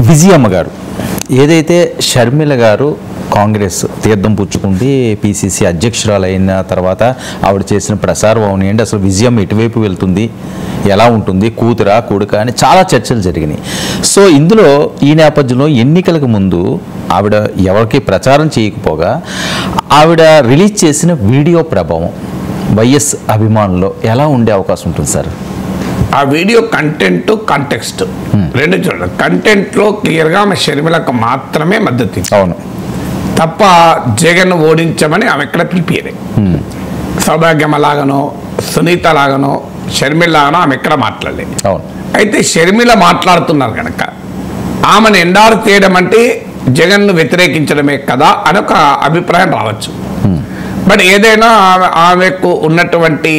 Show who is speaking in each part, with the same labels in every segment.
Speaker 1: విజయమ్మ గారు ఏదైతే షర్మిల గారు కాంగ్రెస్ తీర్థం పుచ్చుకుంది పిసిసి అధ్యక్షురాలు అయిన తర్వాత ఆవిడ చేసిన ప్రసారం అవునండి, అసలు విజయమ్మ ఎటువైపు వెళ్తుంది, ఎలా ఉంటుంది, కూతురా కొడుకా అని చాలా చర్చలు జరిగినాయి. సో ఇందులో ఈ నేపథ్యంలో ఎన్నికలకు ముందు ఆవిడ ఎవరికి ప్రచారం చేయకపోగా ఆవిడ రిలీజ్ చేసిన వీడియో ప్రభావం వైఎస్ అభిమానుల్లో ఎలా ఉండే అవకాశం ఉంటుంది సార్?
Speaker 2: ఆ వీడియో కంటెంట్ కాంటెక్స్ట్ రెండు చూడండి. కంటెంట్లో క్లియర్గా ఆమె షర్మిలకు మాత్రమే మద్దతు ఇచ్చింది.
Speaker 1: అవును,
Speaker 2: తప్ప జగన్ ఓడించమని ఆమె ఎక్కడ పిలిపియలే. సౌభాగ్యమ లాగానో సునీత లాగానో షర్మిల లాగానో ఆమె ఎక్కడ మాట్లాడలేదు.
Speaker 1: అవును.
Speaker 2: అయితే షర్మిల మాట్లాడుతున్నారు కనుక ఆమెను ఎండారు చేయడం అంటే జగన్ను వ్యతిరేకించడమే కదా అని ఒక అభిప్రాయం రావచ్చు. బట్ ఏదైనా ఆమెకు ఉన్నటువంటి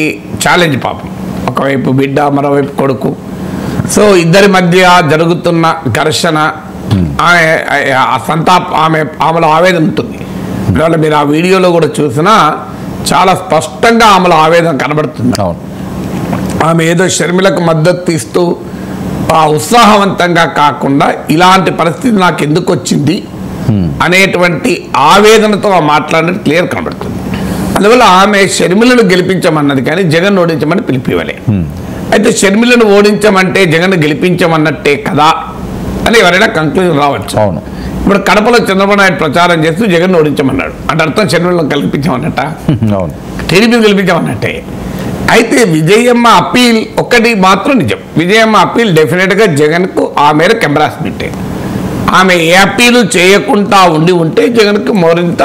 Speaker 2: ఛాలెంజ్ పాపం, ఒకవైపు బిడ్డ మరోవైపు కొడుకు, సో ఇద్దరి మధ్య జరుగుతున్న ఘర్షణ, ఆమె ఆ ఆమెలో ఆవేదన ఉంటుంది. ఇవాళ మీరు ఆ వీడియోలో కూడా చూసినా చాలా స్పష్టంగా ఆమెలో ఆవేదన కనబడుతుంది. ఆమె ఏదో షర్మిలకు మద్దతు ఇస్తూ ఆ ఉత్సాహవంతంగా కాకుండా ఇలాంటి పరిస్థితి నాకు ఎందుకు వచ్చింది అనేటువంటి ఆవేదనతో మాట్లాడినట్టు క్లియర్ కనబడుతుంది. అందువల్ల ఆమె షర్మిలను గెలిపించమన్నది కానీ జగన్ ఓడించమని పిలిపివ్వలే. అయితే షర్మిలను ఓడించమంటే జగన్ గెలిపించమన్నట్టే కదా అని ఎవరైనా కంక్లూజన్ రావచ్చు.
Speaker 1: అవును.
Speaker 2: ఇప్పుడు కడపలో చంద్రబాబు నాయుడు ప్రచారం చేస్తూ జగన్ ఓడించమన్నాడు అంటే అర్థం షర్మిలను గెలిపించమన్నట్ట, టీడీపీ గెలిపించమన్నట్టే. అయితే విజయమ్మ అప్పీల్ ఒక్కటి మాత్రం నిజం. విజయమ్మ అప్పీల్ డెఫినెట్గా జగన్కు ఆ మేరకు ఎంబ్రాస్మెంటే. ఆమె ఏ అప్పీలు చేయకుండా ఉంటే జగన్కు మరింత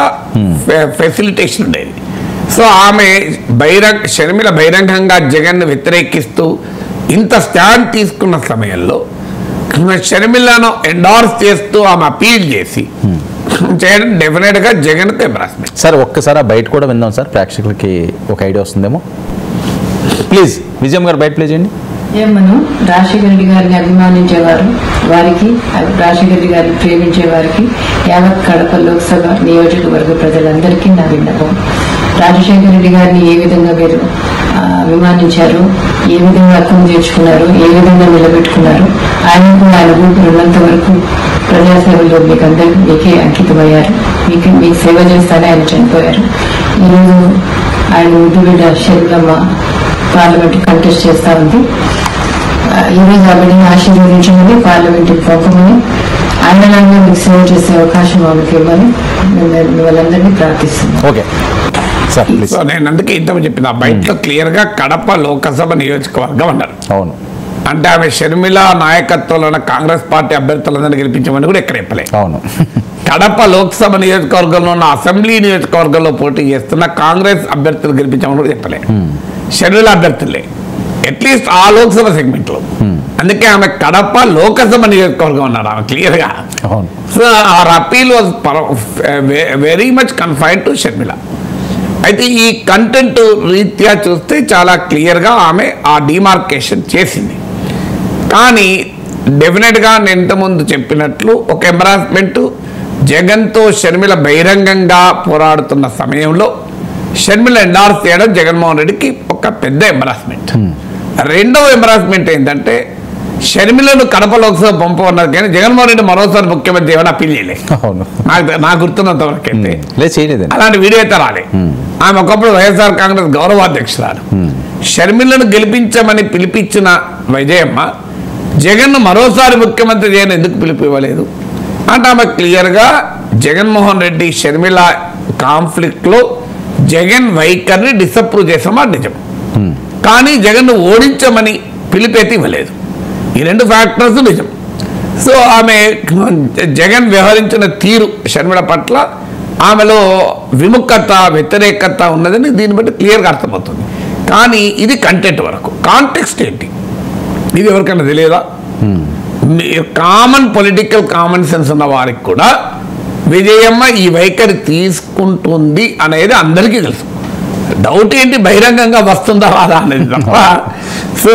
Speaker 2: ఫెసిలిటేషన్ ఉండేది. సో ఆమె షర్మిల బహిరంగంగా జగన్ను వ్యతిరేకిస్తూ ఇంత స్టాండ్ తీసుకున్న సమయంలో షర్మిలను ఎండార్స్ చేస్తూ ఆమె అపీల్ చేసి చేయడం డెఫినెట్గా జగన్కు ఎంబ్రాస్మెంట్.
Speaker 1: సార్ ఒక్కసారి బయట కూడా విందాం సార్, ప్రేక్షకులకి ఒక ఐడియా వస్తుందేమో. ప్లీజ్ విజయమ్మ గారు బయట ప్లే చేయండి.
Speaker 3: ఏమను రాజశేఖర రెడ్డి గారిని అభిమానించేవారు, వారికి రాజశేఖర రెడ్డి గారిని ప్రేమించే వారికి యావత్ కడప లోక్సభ నియోజకవర్గ ప్రజలందరికీ నా విన్నపం. రాజశేఖర రెడ్డి గారిని ఏ విధంగా మీరు అభిమానించారు, ఏ విధంగా అర్థం చేర్చుకున్నారు, ఏ విధంగా నిలబెట్టుకున్నారు, ఆయనకు ఆయన ఊపిరి ఉన్నంత వరకు ప్రజాసేవలో మీకే అంకితమయ్యారు. మీకు సేవ చేస్తానే ఆయన చనిపోయారు. ఈరోజు ఆయన ముద్దు బిడ్డ షర్మిలమ్మ పార్లమెంట్ కంటెస్ట్ చేస్తా ఉంది. ఈరోజు ఆ బిడ్డని ఆశీర్వదించమని, పార్లమెంట్ పంపమని, ఆయనలాగా మీకు సేవ చేసే అవకాశం వాళ్ళకి ఇవ్వమని వాళ్ళందరినీ ప్రార్థిస్తున్నాను.
Speaker 1: ఓకే
Speaker 2: సో నేను అందుకే ఇంతకు చెప్పిన బయటలో క్లియర్గా కడప లోకసభ నియోజకవర్గం అన్నారు.
Speaker 1: అవును.
Speaker 2: అంటే ఆమె షర్మిల నాయకత్వంలో కాంగ్రెస్ పార్టీ అభ్యర్థులందరినీ గెలిపించమని కూడా ఎక్కడ చెప్పలే.
Speaker 1: అవును.
Speaker 2: కడప లోక్సభ నియోజకవర్గంలో ఉన్న అసెంబ్లీ నియోజకవర్గంలో పోటీ చేస్తున్న కాంగ్రెస్ అభ్యర్థులు గెలిపించమని కూడా చెప్పలే. షర్మిల అభ్యర్థులే అట్లీస్ట్ ఆ లోక్సభ సెగ్మెంట్ లో. అందుకే ఆమె కడప లోకసభ నియోజకవర్గం అన్నారు ఆమె క్లియర్గా. So our appeal was very much confined to Sharmila. అయితే ఈ కంటెంట్ రీత్యా చూస్తే చాలా క్లియర్గా ఆమె ఆ డిమార్కేషన్ చేసింది. కానీ డెఫినెట్గా నేను ఇంతకుముందు చెప్పినట్లు ఒక ఎంబరాస్మెంట్ జగన్తో షర్మిల బహిరంగంగా పోరాడుతున్న సమయంలో షర్మిల ఎండార్స్ చేయడం జగన్మోహన్ రెడ్డికి ఒక పెద్ద ఎంబరాస్మెంట్. రెండవ ఎంబరాస్మెంట్ ఏంటంటే షర్మిలను కడప లోక్సభ పంపమన్నారు కానీ జగన్మోహన్ రెడ్డి మరోసారి ముఖ్యమంత్రి ఏమైనా అప్పీల్ చేయలేదు. నాకు గుర్తున్నంత వరకు అయితే అలాంటి వీడియో అయితే రాలే. ఆమె ఒకప్పుడు వైఎస్ఆర్ కాంగ్రెస్ గౌరవాధ్యక్షురాలు. షర్మిలను గెలిపించమని పిలిపించిన విజయమ్మ జగన్ను మరోసారి ముఖ్యమంత్రి చేయని ఎందుకు పిలిపివ్వలేదు అంటే ఆమె క్లియర్గా జగన్మోహన్ రెడ్డి షర్మిల కాన్ఫ్లిక్ట్లో జగన్ వైఖరిని డిసప్రూవ్ చేసిన మాట నిజం. కానీ జగన్ను ఓడించమని పిలిపైతే ఇవ్వలేదు. ఈ రెండు ఫ్యాక్టర్స్ నిజం. సో ఆమె జగన్ వ్యవహరించిన తీరు షర్మిల పట్ల ఆమెలో విముఖత వ్యతిరేకత ఉన్నదని దీన్ని బట్టి క్లియర్గా అర్థమవుతుంది. కానీ ఇది కంటెంట్ వరకు. కాంటెక్స్ట్ ఏంటి ఇది ఎవరికైనా తెలియదా? కామన్ పొలిటికల్ కామన్ సెన్స్ ఉన్న వారికి కూడా విజయమ్మ ఈ వైఖరి తీసుకుంటుంది అనేది అందరికీ తెలుసు. డౌట్ ఏంటి బహిరంగంగా వస్తుందా రాదా అనేది తప్ప. సో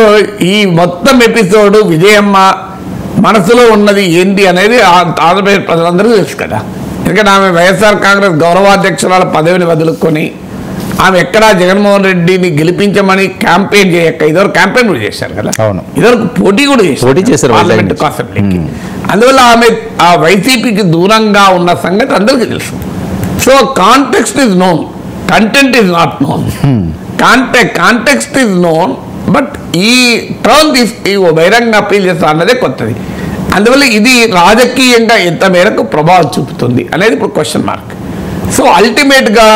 Speaker 2: ఈ మొత్తం ఎపిసోడ్ విజయమ్మ మనసులో ఉన్నది ఏంటి అనేది ఆంధ్రప్రదేశ్ ప్రజలందరికీ తెలుసు కదా. ఎందుకంటే ఆమె వైఎస్ఆర్ కాంగ్రెస్ గౌరవాధ్యక్షురాల పదవిని వదులుకొని ఆమె ఎక్కడా జగన్మోహన్ రెడ్డిని గెలిపించమని క్యాంపెయిన్ చేయక ఇదివరకు క్యాంపెయిన్ కూడా చేశారు కదా,
Speaker 1: అవును.
Speaker 2: ఇదివరకు పోటీ కూడా చేశారు పార్లమెంట్ అసెంబ్లీకి. అందువల్ల ఆమె ఆ వైసీపీకి దూరంగా ఉన్న సంగతి అందరికీ తెలుసు. So context is known, content is not known. Context is known, but ఈ టర్న్ బహిరంగ అప్పీల్ చేస్తా అన్నదే కొత్తది. అందువల్ల ఇది రాజకీయంగా ఎంత మేరకు ప్రభావం చూపుతుంది అనేది ఇప్పుడు క్వశ్చన్ మార్క్. సో అల్టిమేట్గా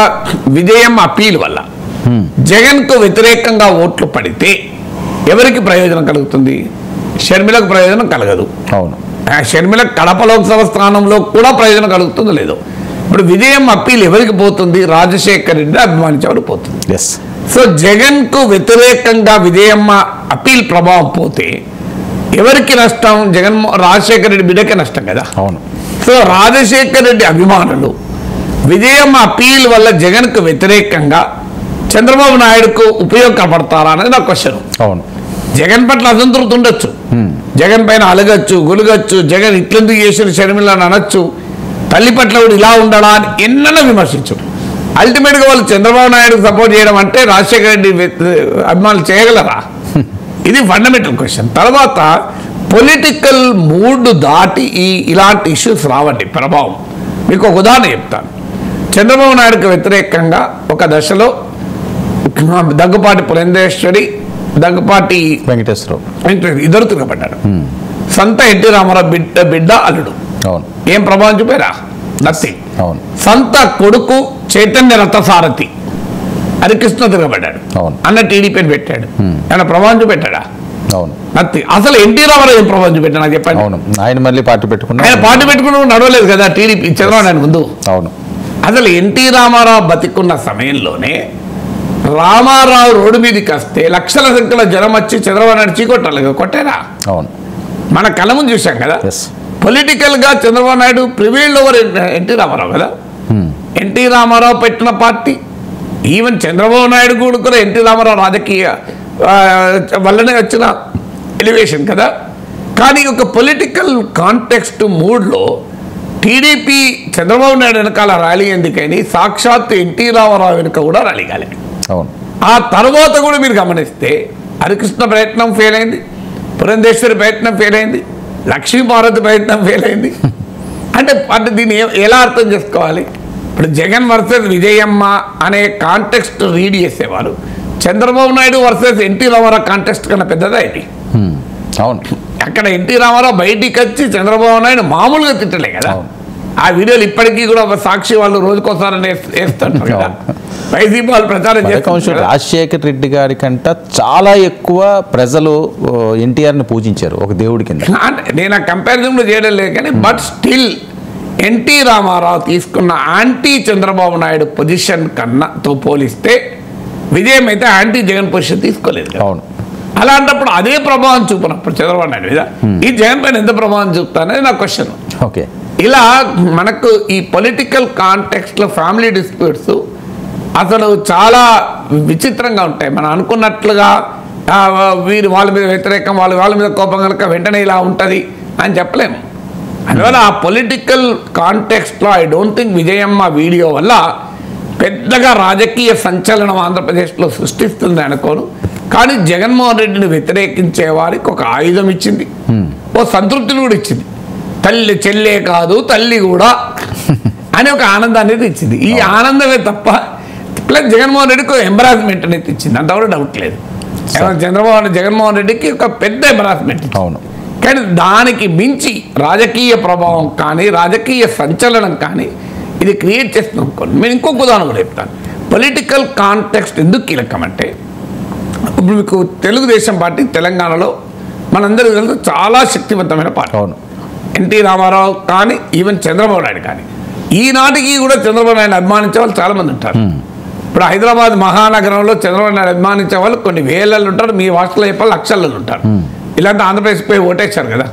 Speaker 2: విజయం అప్పీల్ వల్ల జగన్కు వ్యతిరేకంగా ఓట్లు పడితే ఎవరికి ప్రయోజనం కలుగుతుంది? షర్మిలకు ప్రయోజనం కలగదు.
Speaker 1: అవును.
Speaker 2: షర్మిల కడప లోక్సభ స్థానంలో కూడా ప్రయోజనం కలుగుతుందో లేదో. ఇప్పుడు విజయం అప్పీల్ ఎవరికి పోతుంది? రాజశేఖర్ రెడ్డి అభిమానించేవాడు పోతుంది.
Speaker 1: ఎస్.
Speaker 2: సో జగన్కు వ్యతిరేకంగా విజయమ్మ అప్పీల్ ప్రభావం పోతే ఎవరికి నష్టం? రాజశేఖర్ రెడ్డి బిడ్డకే నష్టం కదా.
Speaker 1: అవును.
Speaker 2: సో రాజశేఖర్ రెడ్డి అభిమానులు విజయమ్మ అప్పీల్ వల్ల జగన్కు వ్యతిరేకంగా చంద్రబాబు నాయుడుకు ఉపయోగపడతారా అనేది నా క్వశ్చన్.
Speaker 1: అవును.
Speaker 2: జగన్ పట్ల అసంతృప్తి ఉండొచ్చు, జగన్ పైన అలగచ్చు, గులగచ్చు, జగన్ ఇట్లెందుకు చేసిన షర్మిలని అనొచ్చు, తల్లి పట్ల కూడా ఇలా ఉండడా అని ఎన్నైనా విమర్శించు. అల్టిమేట్గా వాళ్ళు చంద్రబాబు నాయుడుకు సపోర్ట్ చేయడం అంటే రాజశేఖర రెడ్డి అభిమానులు చేయగలరా? ఇది ఫండమెంటల్ క్వశ్చన్. తర్వాత పొలిటికల్ మూడ్ దాటి ఇలాంటి ఇష్యూస్ రావండి ప్రభావం. మీకు ఒక ఉదాహరణ చెప్తాను. చంద్రబాబు నాయుడుకు వ్యతిరేకంగా ఒక దశలో దగ్గుపాటి పురంధేశ్వరి, దగ్గుపాటి వెంకటేశ్వరరావు ఇద్దరు తిరగబడ్డాడు. సంత ఎన్టీ రామారావు బిడ్డ అల్లుడు.
Speaker 1: అవును.
Speaker 2: ఏం ప్రభావం చూపారా? నథింగ్.
Speaker 1: అవును.
Speaker 2: సంత కొడుకు చైతన్య రథసారథి హరికృష్ణ తిరగబడ్డాడు.
Speaker 1: అవును.
Speaker 2: అన్న టీడీపీని పెట్టాడు. ఆయన ప్రభావం చూపెట్టాడా?
Speaker 1: అవును.
Speaker 2: నథింగ్. అసలు ఎన్టీ రామారావు ఏం ప్రభావం చూపెట్టా నాకు చెప్పండి.
Speaker 1: అవును. ఆయన మళ్ళీ పార్టీ పెట్టుకున్నా,
Speaker 2: ఆయన పార్టీ పెట్టుకున్న నడవలేదు కదా టీడీపీ చంద్రబాబు నాయుడు ముందు.
Speaker 1: అవును.
Speaker 2: అసలు ఎన్టీ రామారావు బతికున్న సమయంలోనే రామారావు రోడ్డు మీదకి వస్తే లక్షల సంఖ్యలో జనం వచ్చి చంద్రబాబు నాయుడు చీకొట్టాలి, కొట్టారా?
Speaker 1: అవును.
Speaker 2: మన కళ్ళ ముందు చూసాం కదా.
Speaker 1: ఎస్.
Speaker 2: పొలిటికల్ గా చంద్రబాబు నాయుడు ప్రివీల్డ్ ఓవర్ ఎన్టీ రామారావు కదా. ఎన్టీ రామారావు పెట్టిన పార్టీ, ఈవెన్ చంద్రబాబు నాయుడు కూడా ఎన్టీ రామారావు రాజకీయ వల్లనే వచ్చిన ఎలివేషన్ కదా. కానీ ఒక పొలిటికల్ కాంటెక్స్ట్ మూడ్లో టీడీపీ చంద్రబాబు నాయుడు వెనకాల ర్యాలీ ఎందుకని సాక్షాత్ ఎన్టీ రామారావు వెనుక కూడా ర్యాలీ కాలేదు.
Speaker 1: అవును.
Speaker 2: ఆ తర్వాత కూడా మీరు గమనిస్తే హరికృష్ణ ప్రయత్నం ఫెయిల్ అయింది, పురంధేశ్వరి ప్రయత్నం ఫెయిల్ అయింది, లక్ష్మీపార్వతి ప్రయత్నం ఫెయిల్ అయింది. అంటే దీన్ని ఎలా అర్థం చేసుకోవాలి? ఇప్పుడు జగన్ వర్సెస్ విజయమ్మ అనే కాంటెక్స్ట్ రీడ్ చేసేవారు Chandrababu Naidu versus NT Rama Rao context కన్నా పెద్దదా ఇది?
Speaker 1: అవును.
Speaker 2: అక్కడ ఎన్టీ రామారావు బయటికి వచ్చి చంద్రబాబు నాయుడు మామూలుగా తిట్టలే కదా. ఆ వీడియోలు ఇప్పటికీ కూడా సాక్షి వాళ్ళు రోజుకోసారి వేస్తుంటారు కదా. వైసీపీ వాళ్ళు ప్రచారం చేస్తారు.
Speaker 1: రాజశేఖర్ రెడ్డి గారి కంటే చాలా ఎక్కువ ప్రజలు ఎన్టీఆర్ని పూజించారు ఒక దేవుడి కింద.
Speaker 2: నేను ఆ కంపారిజన్ చేయడం లేదు కానీ బట్ స్టిల్ ఎన్టీ రామారావు తీసుకున్న యాంటీ చంద్రబాబు నాయుడు పొజిషన్ కన్నాతో పోలిస్తే విజయం అయితే యాంటీ జగన్ పొజిషన్ తీసుకోలేదు.
Speaker 1: అవును.
Speaker 2: అలాంటప్పుడు అదే ప్రభావం చూపినప్పుడు చంద్రబాబు నాయుడు మీద ఈ జగన్ పైన ఎంత ప్రభావం చూపుతానని నా క్వశ్చన్.
Speaker 1: ఓకే. ఇలా
Speaker 2: మనకు ఈ పొలిటికల్ కాంటెక్స్ట్లో ఫ్యామిలీ డిస్ప్యూట్స్ అసలు చాలా విచిత్రంగా ఉంటాయి. మనం అనుకున్నట్లుగా వీరు వాళ్ళ మీద వ్యతిరేకం, వాళ్ళ మీద కోపం కనుక వెంటనే ఇలా ఉంటుంది అని చెప్పలేము. అందువల్ల ఆ పొలిటికల్ కాంటెక్స్ట్లో I don't think Vijayamma video వల్ల పెద్దగా రాజకీయ సంచలనం ఆంధ్రప్రదేశ్లో సృష్టిస్తుంది అనుకోను. కానీ జగన్మోహన్ రెడ్డిని వ్యతిరేకించే వారికి ఒక ఆయుధం ఇచ్చింది, ఓ సంతృప్తిని కూడా ఇచ్చింది. తల్లి చెల్లే కాదు తల్లి కూడా అని ఒక ఆనందాన్ని అయితే ఇచ్చింది. ఈ ఆనందమే తప్ప ప్లస్ జగన్మోహన్ రెడ్డికి ఒక ఎంబరాస్మెంట్ అనేది ఇచ్చింది, అంత కూడా డౌట్ లేదు. జగన్మోహన్ రెడ్డికి ఒక పెద్ద ఎంబరాస్మెంట్.
Speaker 1: అవును.
Speaker 2: కానీ దానికి మించి రాజకీయ ప్రభావం కానీ రాజకీయ సంచలనం కానీ ఇది క్రియేట్ చేస్తుంది అనుకోండి. నేను ఇంకొక ఉదాహరణ కూడా చెప్తాను. పొలిటికల్ కాంటెక్స్ట్ ఎందుకు కీలకం అంటే ఇప్పుడు మీకు తెలుగుదేశం పార్టీ తెలంగాణలో మనందరికీ తెలుసు చాలా శక్తివంతమైన పార్టీ.
Speaker 1: అవును.
Speaker 2: ఎన్టీ రామారావు కానీ ఈవెన్ చంద్రబాబు నాయుడు కానీ ఈనాటికి కూడా చంద్రబాబు నాయుడు అభిమానించే వాళ్ళు చాలామంది ఉంటారు. ఇప్పుడు హైదరాబాద్ మహానగరంలో చంద్రబాబు నాయుడు అభిమానించే వాళ్ళు కొన్ని వేలల్లో ఉంటారు, మీ వార్తలో చెప్పాలి లక్షల్లో ఉంటారు. ఇలాంటి ఆంధ్రప్రదేశ్ పోయి ఓటేశారు కదా.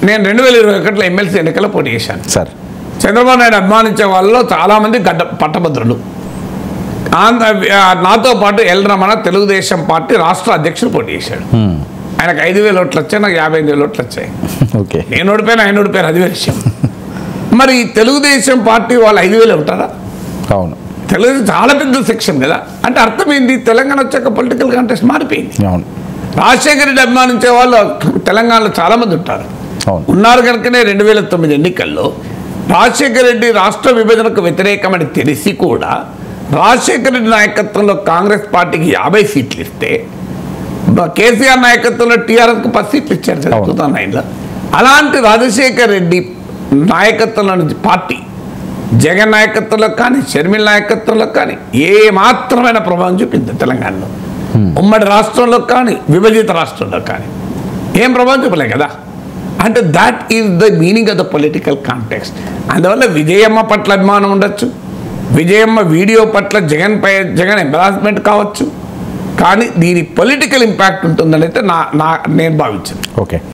Speaker 2: నేను 2021లో ఎమ్మెల్సీ ఎన్నికల్లో పోటీ చేశాను
Speaker 1: సార్.
Speaker 2: చంద్రబాబు నాయుడు అభిమానించే వాళ్ళలో చాలామంది పట్టభద్రులు. నాతో పాటు ఎల్ రమణ తెలుగుదేశం పార్టీ రాష్ట్ర అధ్యక్షుడు పోటీ చేశాడు. ఆయనకు 5,000 ఓట్లు వచ్చాయి, నాకు 55,000 ఓట్లు వచ్చాయి.
Speaker 1: ఓకే.
Speaker 2: నేను ఓడిపోయాను, ఆయన ఓడిపోయారు, అది విషయం. మరి తెలుగుదేశం పార్టీ వాళ్ళు 5,000 ఉంటారా?
Speaker 1: అవును.
Speaker 2: తెలుగుదేశం చాలా పెద్ద సెక్షన్ కదా. అంటే అర్థం ఏంటి, తెలంగాణ వచ్చాక పొలిటికల్ కాంటెక్స్ట్ మారిపోయింది.
Speaker 1: అవును
Speaker 2: రాజశేఖర రెడ్డి అభిమానించే వాళ్ళు తెలంగాణలో చాలామంది ఉంటారు,
Speaker 1: అవును
Speaker 2: ఉన్నారు కనుకనే 2009 ఎన్నికల్లో రాజశేఖర రెడ్డి రాష్ట్ర విభజనకు వ్యతిరేకమని తెలిసి కూడా రాజశేఖర రెడ్డి నాయకత్వంలో కాంగ్రెస్ పార్టీకి 50 సీట్లు ఇస్తే కేసీఆర్ నాయకత్వంలో టీఆర్ఎస్కు 10 సీట్లు ఇచ్చారు 2009లో. అలాంటి రాజశేఖర రెడ్డి నాయకత్వంలో నుంచి పార్టీ జగన్ నాయకత్వంలో కానీ షర్మిల నాయకత్వంలో కానీ ఏ మాత్రమైన ప్రభావం చూపింది తెలంగాణలో. ఉమ్మడి రాష్ట్రంలో కానీ విభజిత రాష్ట్రంలో కానీ ఏం ప్రభావం చూపలే కదా. అంటే that is the meaning of the political context. అందువల్ల విజయమ్మ పట్ల అభిమానం ఉండొచ్చు, విజయమ్మ వీడియో పట్ల జగన్ ఎంబరాస్మెంట్ కావచ్చు, కానీ దీని పొలిటికల్ ఇంపాక్ట్ ఉంటుందని అయితే నేను భావించాను.
Speaker 1: ఓకే.